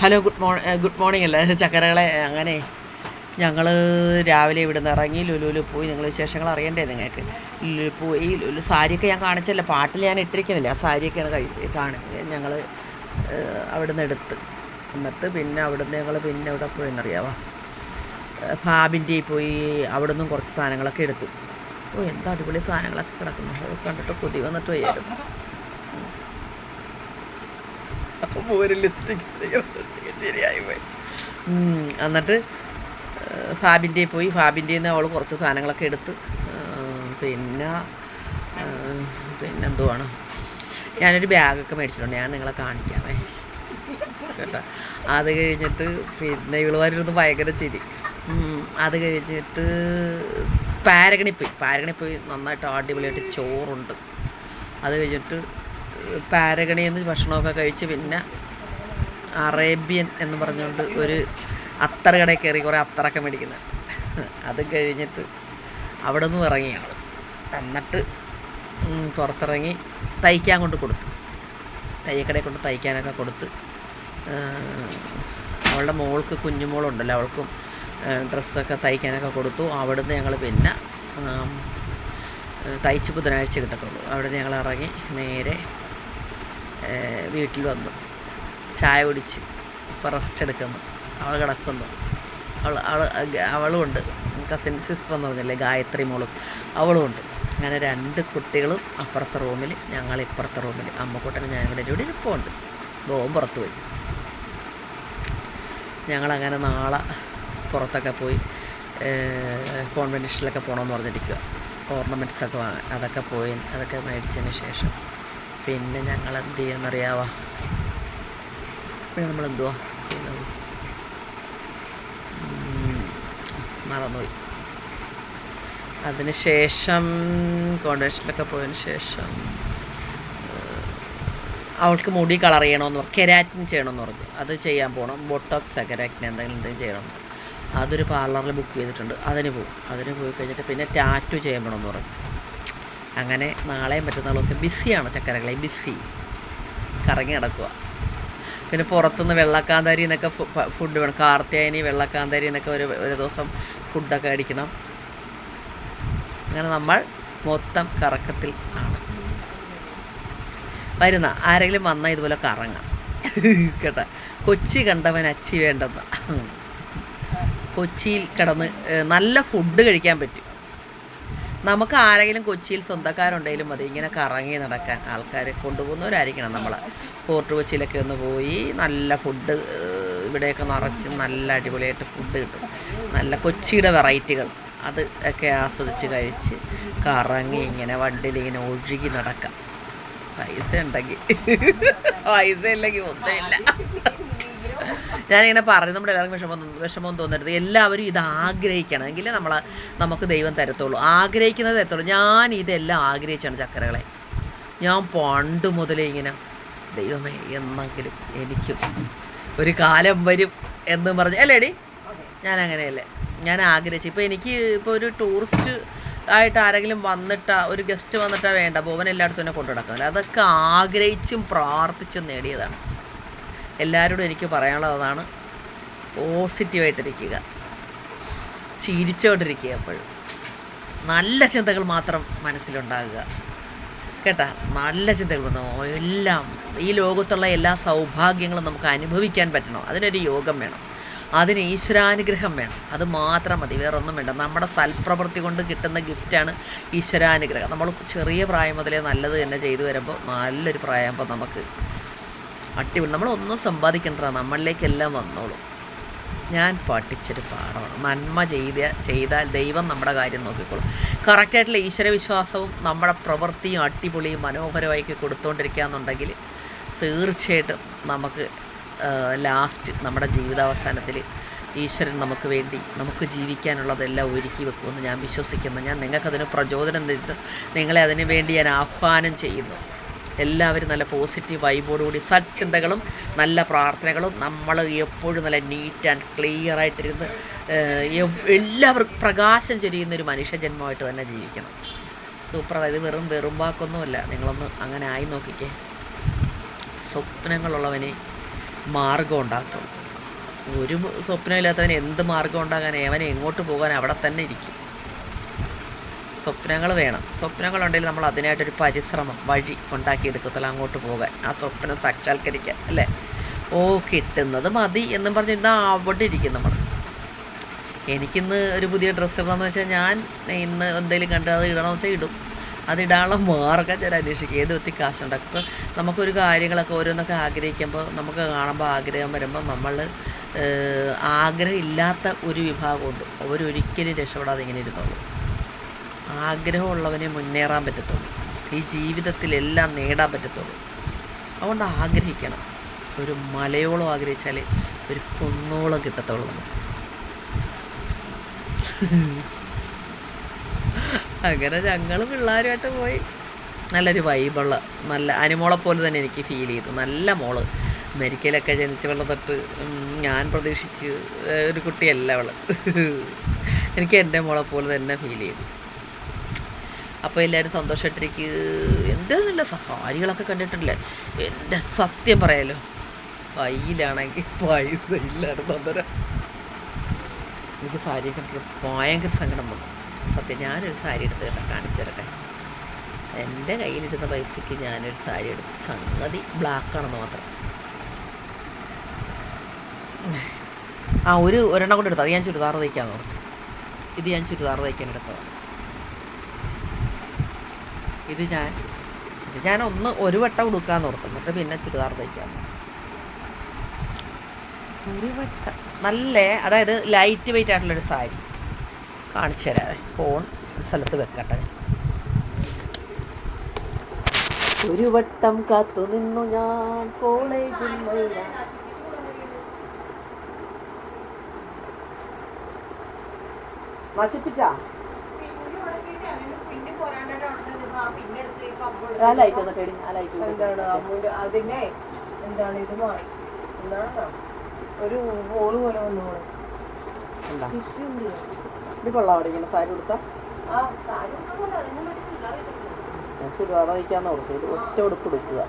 Hello, good morning അല്ലേ ചക്കരകളെ. അങ്ങനെ ഞങ്ങൾ രാവിലെ ഇവിടെ നിന്ന് ഇറങ്ങി ലുലുവിൽ പോയി. നിങ്ങൾ വിശേഷങ്ങൾ അറിയണ്ടേ നിങ്ങൾക്ക്? ലുലു പോയി. ലുലു സാരിയൊക്കെ ഞാൻ കാണിച്ചല്ല, പാട്ടിൽ ഞാൻ ഇട്ടിരിക്കുന്നില്ല. ആ സാരിയൊക്കെയാണ് ഞങ്ങൾ അവിടെ നിന്ന് എടുത്ത്. എന്നിട്ട് പിന്നെ അവിടെ നിന്ന് ഞങ്ങൾ പിന്നെ ഇവിടെ പോയെന്നറിയാമോ, ഫാബിൻ്റെ പോയി. അവിടെ നിന്നും കുറച്ച് സാധനങ്ങളൊക്കെ എടുത്തു. ഓ, എന്താ അടിപൊളി സാധനങ്ങളൊക്കെ കിടക്കുന്നു. അത് കണ്ടിട്ട് കൊതി വന്നിട്ട് വയ്യായിരുന്നു. ഒരു ലിപ്സ്റ്റിക് ശരിയായി പോയി. എന്നിട്ട് ഫാബിൻ്റെ പോയി. ഫാബിൻ്റെ നിന്ന് അവൾ കുറച്ച് സാധനങ്ങളൊക്കെ എടുത്ത്. പിന്നെന്തുവാണ്, ഞാനൊരു ബാഗൊക്കെ മേടിച്ചിട്ടുണ്ട്, ഞാൻ നിങ്ങളെ കാണിക്കാമേ കേട്ടോ. അത് കഴിഞ്ഞിട്ട് പിന്നെ ഇവളുമാരൊന്ന് ഭയങ്കര ചിരി. അത് കഴിഞ്ഞിട്ട് പാരഗണി പോയി നന്നായിട്ട് അടിപൊളിയായിട്ട് ചോറുണ്ട്. അത് കഴിഞ്ഞിട്ട് പാരഗണിയിൽ നിന്ന് ഭക്ഷണമൊക്കെ കഴിച്ച് പിന്നെ അറേബ്യൻ എന്ന് പറഞ്ഞുകൊണ്ട് ഒരു അത്തർ കടയിൽ കയറി കുറേ അത്തറൊക്കെ മേടിക്കുന്നത്. അത് കഴിഞ്ഞിട്ട് അവിടെ നിന്ന് ഇറങ്ങിയാണ്. എന്നിട്ട് പുറത്തിറങ്ങി തയ്ക്കാൻ കൊണ്ട് കൊടുത്തു. തയ്യക്കടയിൽ കൊണ്ട് തയ്ക്കാനൊക്കെ കൊടുത്ത്. അവളുടെ മോൾക്ക്, കുഞ്ഞുമോളുണ്ടല്ലോ, അവൾക്കും ഡ്രസ്സൊക്കെ തയ്ക്കാനൊക്കെ കൊടുത്തു. അവിടുന്ന് ഞങ്ങൾ പിന്നെ തയ്ച്ച് ബുധനാഴ്ച കിട്ടത്തുള്ളൂ. അവിടുന്ന് ഞങ്ങൾ ഇറങ്ങി നേരെ വീട്ടിൽ വന്നു. ചായ കുടിച്ച് ഇപ്പോൾ റെസ്റ്റ് എടുക്കുന്നു. അവൾ കിടക്കുന്നു. അവളും ഉണ്ട്. കസിൻ സിസ്റ്റർ എന്ന് പറഞ്ഞല്ലേ, ഗായത്രി മോളും അവളും ഉണ്ട്. അങ്ങനെ 2 കുട്ടികളും അപ്പുറത്തെ റൂമിൽ, ഞങ്ങൾ ഇപ്പുറത്തെ റൂമിൽ. അമ്മക്കൂട്ടനും ഞാനിവിടെ ഇവിടെ ഇരിപ്പുണ്ട്. ബോം പുറത്ത് പോയി. ഞങ്ങളങ്ങനെ നാളെ പുറത്തൊക്കെ പോയി കോൺവെൻഷനിലൊക്കെ പോകണമെന്ന് പറഞ്ഞിരിക്കുക. ഓർണമെൻറ്റ്സൊക്കെ വാങ്ങാൻ. അതൊക്കെ മേടിച്ചതിന് ശേഷം പിന്നെ ഞങ്ങൾ എന്ത് ചെയ്യുമെന്നറിയാവോ? പിന്നെ നമ്മളെന്തുവാ ചെയ്യുന്നത് മറന്നുപോയി. അതിന് ശേഷം കോൺവെൻഷനിലൊക്കെ പോയതിന് ശേഷം അവൾക്ക് മുടി കളർ ചെയ്യണമെന്ന് പറഞ്ഞു, കെരാറ്റിൻ ചെയ്യണമെന്ന് പറഞ്ഞു. അത് ചെയ്യാൻ പോകണം. ബൊട്ടോക്സ് കെരാറ്റിൻ എന്തെങ്കിലും ചെയ്യണം. അതൊരു പാർലറിൽ ബുക്ക് ചെയ്തിട്ടുണ്ട്. അതിന് പോയി കഴിഞ്ഞിട്ട് പിന്നെ ടാറ്റു ചെയ്യാൻ പോകണമെന്ന് പറഞ്ഞു. അങ്ങനെ നാളെയും മറ്റന്നാളൊക്കെ ബിസിയാണ് ചക്കരകളെ, ബിസി കറങ്ങി നടക്കുക. പിന്നെ പുറത്തുനിന്ന് വെള്ളക്കാന്താരി എന്നൊക്കെ ഫുഡ് വേണം. കാർത്തിയായനി വെള്ളക്കാന്താരി എന്നൊക്കെ ഒരു ദിവസം ഫുഡൊക്കെ അടിക്കണം. അങ്ങനെ നമ്മൾ മൊത്തം കറക്കത്തിൽ ആണ്. വരുന്ന ആരെങ്കിലും വന്നാൽ ഇതുപോലെ കറങ്ങാം കേട്ടോ. കൊച്ചി കണ്ടവൻ അച്ചി വേണ്ടെന്ന. കൊച്ചിയിൽ കിടന്ന് നല്ല ഫുഡ് കഴിക്കാൻ പറ്റും. നമുക്ക് ആരെങ്കിലും കൊച്ചിയിൽ സ്വന്തക്കാരുണ്ടെങ്കിലും മതി ഇങ്ങനെ കറങ്ങി നടക്കാൻ. ആൾക്കാർ കൊണ്ടുപോകുന്നവരായിരിക്കണം. നമ്മൾ ഫോർട്ട് കൊച്ചിയിലൊക്കെ ഒന്ന് പോയി നല്ല ഫുഡ്, ഇവിടെയൊക്കെ നിറച്ച് നല്ല അടിപൊളിയായിട്ട് ഫുഡ് കിട്ടും. നല്ല കൊച്ചിയുടെ വെറൈറ്റികൾ അത് ഒക്കെ ആസ്വദിച്ച് കഴിച്ച് കറങ്ങി ഇങ്ങനെ വണ്ടിയിലിങ്ങനെ ഒഴുകി നടക്കാം. പൈസ ഉണ്ടെങ്കിൽ. പൈസ ഇല്ലെങ്കിൽ ഒന്നുമില്ല. ഞാനിങ്ങനെ പറഞ്ഞു, നമ്മുടെ എല്ലാവർക്കും വിഷമം തോന്നരുത്. എല്ലാവരും ഇത് ആഗ്രഹിക്കണം, എങ്കിലേ നമുക്ക് ദൈവം തരത്തുള്ളൂ. ആഗ്രഹിക്കുന്നത് തരത്തുള്ളൂ. ഞാൻ ഇതെല്ലാം ആഗ്രഹിച്ചാണ് ചക്കരകളെ. ഞാൻ പണ്ട് മുതലേ ഇങ്ങനെ ദൈവമേ എന്നെങ്കിലും എനിക്കും ഒരു കാലം വരും എന്ന് പറഞ്ഞ് അല്ലേടി. ഞാൻ അങ്ങനെയല്ലേ, ഞാൻ ആഗ്രഹിച്ചു. ഇപ്പോൾ ഒരു ടൂറിസ്റ്റ് ആയിട്ട് ആരെങ്കിലും വന്നിട്ടാ, ഒരു ഗസ്റ്റ് വന്നിട്ടാ വേണ്ട, ഭുവൻ എല്ലായിടത്തും തന്നെ കൊണ്ടു നടക്കുന്നില്ല. അതൊക്കെ ആഗ്രഹിച്ചും പ്രാർത്ഥിച്ചും നേടിയതാണ്. എല്ലാവരോടും എനിക്ക് പറയാനുള്ളത് അതാണ്. പോസിറ്റീവായിട്ടിരിക്കുക, ചിരിച്ചുകൊണ്ടിരിക്കുക, എപ്പോഴും നല്ല ചിന്തകൾ മാത്രം മനസ്സിലുണ്ടാകുക കേട്ടാ. നല്ല ചിന്തകൾ വന്നു എല്ലാം ഈ ലോകത്തുള്ള എല്ലാ സൗഭാഗ്യങ്ങളും നമുക്ക് അനുഭവിക്കാൻ പറ്റണം. അതിനൊരു യോഗം വേണം, അതിന് ഈശ്വരാനുഗ്രഹം വേണം. അത് മാത്രം മതി, വേറൊന്നും വേണ്ട. നമ്മുടെ സൽപ്രവൃത്തി കൊണ്ട് കിട്ടുന്ന ഗിഫ്റ്റാണ് ഈശ്വരാനുഗ്രഹം. നമ്മൾ ചെറിയ പ്രായം മുതലേ നല്ലത് തന്നെ ചെയ്തു വരുമ്പോൾ നല്ലൊരു പ്രായമാകുമ്പോൾ നമുക്ക് അടിപൊളി. നമ്മളൊന്നും സമ്പാദിക്കേണ്ട, നമ്മളിലേക്കെല്ലാം വന്നോളും. ഞാൻ പഠിച്ചൊരു പാഠമാണ്. നന്മ ചെയ്താൽ ദൈവം നമ്മുടെ കാര്യം നോക്കിക്കോളും. കറക്റ്റായിട്ടുള്ള ഈശ്വരവിശ്വാസവും നമ്മുടെ പ്രവൃത്തിയും അടിപൊളിയും മനോഹരമാക്കി കൊടുത്തുകൊണ്ടിരിക്കുക എന്നുണ്ടെങ്കിൽ തീർച്ചയായിട്ടും നമുക്ക് ലാസ്റ്റ് നമ്മുടെ ജീവിതാവസാനത്തിൽ ഈശ്വരൻ നമുക്ക് വേണ്ടി നമുക്ക് ജീവിക്കാനുള്ളതെല്ലാം ഒരുക്കി വെക്കുമെന്ന് ഞാൻ വിശ്വസിക്കുന്നു. ഞാൻ നിങ്ങൾക്കതിന് പ്രചോദനം തരുന്നു. നിങ്ങളെ അതിനു വേണ്ടി ഞാൻ ആഹ്വാനം ചെയ്യുന്നു. എല്ലാവരും നല്ല പോസിറ്റീവ് വൈബോടുകൂടി സത്ചിന്തകളും നല്ല പ്രാർത്ഥനകളും, നമ്മൾ എപ്പോഴും നല്ല നീറ്റ് ആൻഡ് ക്ലിയർ ആയിട്ടിരുന്ന് എല്ലാവർക്കും പ്രകാശം ചൊരിയുന്നൊരു മനുഷ്യജന്മമായിട്ട് തന്നെ ജീവിക്കണം. സൂപ്പറാണ്. ഇത് വെറും വാക്കൊന്നുമല്ല. നിങ്ങളൊന്ന് അങ്ങനെ ആയി നോക്കിക്കേ. സ്വപ്നങ്ങളുള്ളവനെ മാർഗം ഉണ്ടാകത്തുള്ളൂ. ഒരു സ്വപ്നമില്ലാത്തവൻ എന്ത് മാർഗം ഉണ്ടാകാൻ, അവൻ എങ്ങോട്ട് പോകാൻ അവിടെ തന്നെ ഇരിക്കും. സ്വപ്നങ്ങൾ വേണം. സ്വപ്നങ്ങളുണ്ടെങ്കിൽ നമ്മൾ അതിനായിട്ടൊരു പരിശ്രമം വഴി ഉണ്ടാക്കിയെടുക്കത്തുള്ളൂ അങ്ങോട്ട് പോകാൻ, ആ സ്വപ്നം സാക്ഷാത്കരിക്കാൻ അല്ലേ. ഓ കിട്ടുന്നത് മതി എന്നും പറഞ്ഞിരുന്നാൽ അവിടെ ഇരിക്കും നമ്മൾ. എനിക്കിന്ന് ഒരു പുതിയ ഡ്രസ്സ് ഇടണമെന്ന് വെച്ചാൽ ഞാൻ ഇന്ന് എന്തെങ്കിലും കണ്ട് അത് ഇടണമെന്ന് വെച്ചാൽ ഇടും. അതിടാനുള്ള മാർഗ്ഗം ഞാൻ അന്വേഷിക്കും. ഏത് വ്യക്തി കാശുണ്ടാക്കും. ഇപ്പോൾ നമുക്കൊരു കാര്യങ്ങളൊക്കെ ഓരോന്നൊക്കെ ആഗ്രഹിക്കുമ്പോൾ, നമുക്ക് കാണുമ്പോൾ ആഗ്രഹം വരുമ്പോൾ, നമ്മൾ ആഗ്രഹമില്ലാത്ത ഒരു വിഭാഗമുണ്ട്. അവരൊരിക്കലും രക്ഷപ്പെടാതെ ഇങ്ങനെ ഇരുന്നുള്ളൂ. ആഗ്രഹമുള്ളവനെ മുന്നേറാൻ പറ്റത്തുള്ളൂ. ഈ ജീവിതത്തിലെല്ലാം നേടാൻ പറ്റത്തുള്ളൂ. അതുകൊണ്ട് ആഗ്രഹിക്കണം. ഒരു മലയോളം ആഗ്രഹിച്ചാൽ ഒരു കുന്നോളം കിട്ടത്തുള്ളൂ നമുക്ക്. അങ്ങനെ ഞങ്ങൾ പിള്ളേരുമായിട്ട് പോയി. നല്ലൊരു വൈബുള്ള, നല്ല അനുമോളെ പോലെ തന്നെ എനിക്ക് ഫീൽ ചെയ്തു. നല്ല മോള്. അമേരിക്കയിലൊക്കെ ജനിച്ച വെള്ളം തൊട്ട് ഞാൻ പ്രതീക്ഷിച്ച് ഒരു കുട്ടിയല്ല അവൾ. എനിക്ക് എൻ്റെ മോളെ പോലെ തന്നെ ഫീൽ ചെയ്തു. അപ്പോൾ എല്ലാവരും സന്തോഷമായിട്ടിരിക്കുക. എന്താണെന്നില്ല, സാരികളൊക്കെ കണ്ടിട്ടില്ലേ. എൻ്റെ സത്യം പറയാലോ, കയ്യിലാണെങ്കിൽ പൈസ ഇല്ലായിരുന്നു അന്നേരം. എനിക്ക് സാരി കണ്ടിട്ട് ഭയങ്കര സങ്കടം വന്നു. സത്യം, ഞാനൊരു സാരി എടുത്ത് കേട്ടോ, കാണിച്ചു തരട്ടെ. എൻ്റെ കയ്യിലിരുന്ന പൈസയ്ക്ക് ഞാനൊരു സാരി എടുത്ത്. സംഗതി ബ്ലാക്കാണെന്ന് മാത്രം. ഒരെണ്ണം കൊണ്ട് എടുത്തത്. അത് ഞാൻ ചുരിദാർ തയ്ക്കാമെന്ന് ഓർത്തു. ഇത് ഞാൻ ചുരിദാർ തയ്ക്കാൻ എടുത്തതാണ്. ഇത് ഞാൻ ഒരു വട്ടം ഉടുക്കാമെന്ന് ഓർത്തു. എന്നിട്ട് പിന്നെ ചുരിദാർ തയ്ക്കാം. ഒരു വട്ടം നല്ല, അതായത് ലൈറ്റ് വെയിറ്റ് ആയിട്ടുള്ളൊരു സാരി കാണിച്ചു തരാം. ഫോൺ സ്ഥലത്ത് വെക്കട്ടെ. ഒരു വട്ടം കാത്തു നിന്നു ഞാൻ കോളേജിൽ നശിപ്പിച്ചാ ആ ലൈറ്റ് ഒന്ന് കേടി. ആ ലൈറ്റ് എന്താണ് അതിനെ എന്താണ് ഇത് എന്താണോ ഒരു ഹോള് പോലെ വന്നോളെ. ഇത് കൊള്ളാം. അവിടെ ഇങ്ങനെ സാരി കൊടുത്താ ഞാൻ ചുരിദാർ തയ്ക്കാന്ന് ഓർത്തു. ഇത് ഒറ്റ ഉടുപ്പ് എടുക്കുക,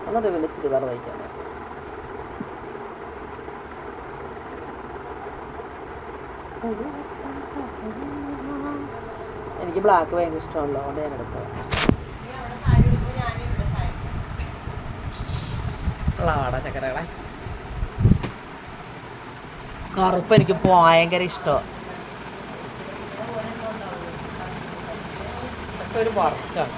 എന്നിട്ട് പിന്നെ ചുരിദാർ തയ്ക്കാൻ. എനിക്ക് ബ്ലാക്ക് ഭയങ്കര ഇഷ്ടമാണല്ലോ, അതുകൊണ്ട് ഞാൻ എടുത്തത്. ഉള്ളവാടാ ചക്കരകളെ. കറുപ്പ് എനിക്ക് ഭയങ്കര ഇഷ്ടമാണ്. ഒരു വർക്കാണ്.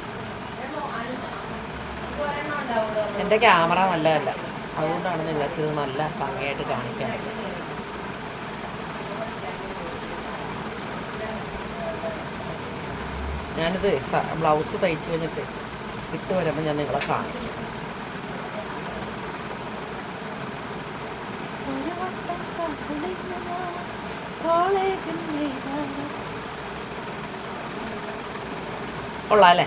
എൻ്റെ ക്യാമറ നല്ലതല്ല, അതുകൊണ്ടാണ് നിങ്ങൾക്ക് ഇത് നല്ല ഭംഗിയായിട്ട് കാണിക്കാൻ പറ്റുന്നത്. ഞാനിത് ബ്ലൗസ് തയ്ച്ച് കഴിഞ്ഞിട്ട് ഇട്ട് വരുമ്പോൾ ഞാൻ നിങ്ങളെ കാണിക്കാം. കൊള്ളാം അല്ലേ?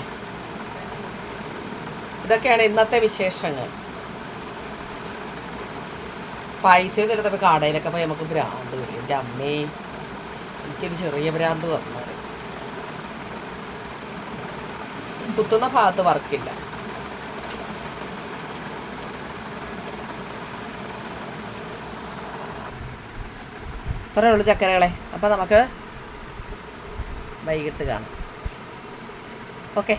ഇതൊക്കെയാണ് ഇന്നത്തെ വിശേഷങ്ങൾ. പൈസ എടുത്തപ്പോൾ കടയിലൊക്കെ പോയി നമുക്ക് ഭ്രാന്ത് വരും. എൻ്റെ അമ്മേ, എനിക്കൊരു ചെറിയ ഭ്രാന്ത് വന്നു. കുത്തുന്ന ഭാഗത്ത് വർക്കില്ല. ഇത്രയേ ഉള്ളൂ ചക്കരകളെ. അപ്പം നമുക്ക് വൈകിട്ട് കാണാം. ഓക്കെ.